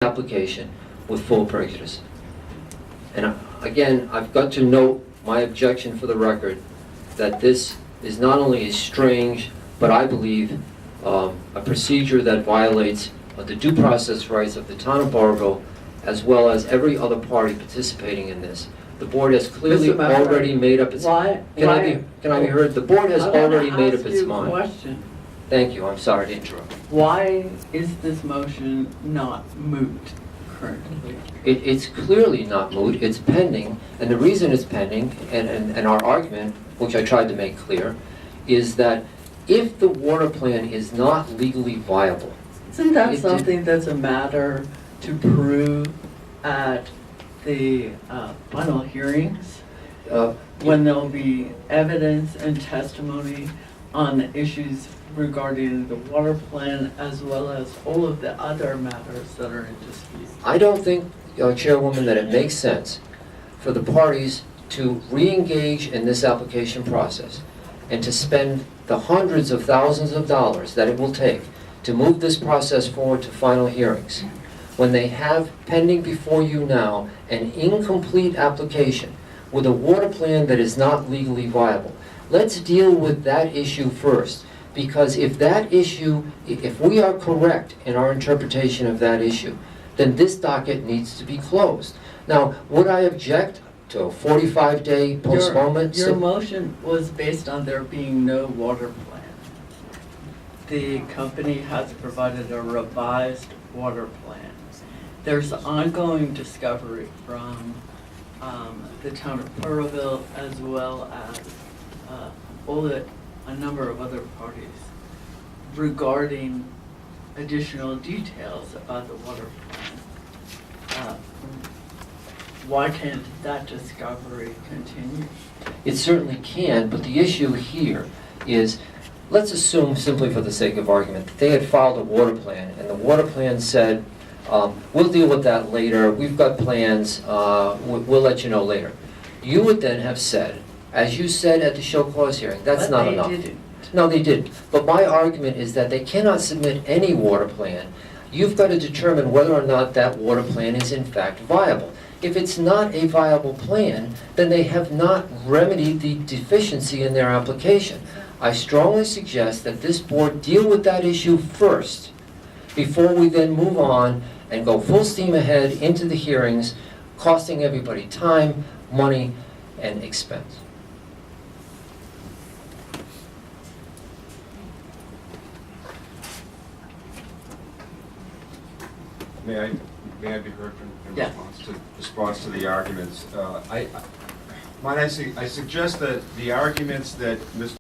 application with full prejudice. And again, I've got to note my objection for the record that this is not only a strange, but I believe a procedure that violates the due process rights of the town of Barville, as well as every other party participating in this. The board has clearly already made up its mind. Can I be heard? The board has already made up its mind. Question. Thank you. I'm sorry to interrupt. Why is this motion not moot currently? It's clearly not moot. It's pending, and the reason it's pending, and our argument, which I tried to make clear, is that if the water plan is not legally viable, Isn't that something that's a matter to prove at the final hearings? When there'll be evidence and testimony on issues regarding the water plan as well as all of the other matters that are in dispute? I don't think, Chairwoman, that it makes sense for the parties to re-engage in this application process and to spend the hundreds of thousands of dollars that it will take to move this process forward to final hearings when they have pending before you now an incomplete application with a water plan that is not legally viable. Let's deal with that issue first, because if that issue, if we are correct in our interpretation of that issue, then this docket needs to be closed. Now, would I object to a 45-day postponement? Your motion was based on there being no water plan. The company has provided a revised water plan. There's ongoing discovery from the town of Burrillville as well as a number of other parties regarding additional details about the water plan. Why can't that discovery continue? It certainly can, but the issue here is, let's assume, simply for the sake of argument, that they had filed a water plan, and the water plan said, we'll deal with that later, we've got plans, we'll let you know later. You would then have said, as you said at the show cause hearing, that's not enough. Didn't. No, they didn't. But my argument is that they cannot submit any water plan. You've got to determine whether or not that water plan is in fact viable. If it's not a viable plan, then they have not remedied the deficiency in their application. I strongly suggest that this board deal with that issue first before we then move on and go full steam ahead into the hearings, costing everybody time, money, and expense. May I be heard in Yes. response to the arguments? I suggest that the arguments that Mr.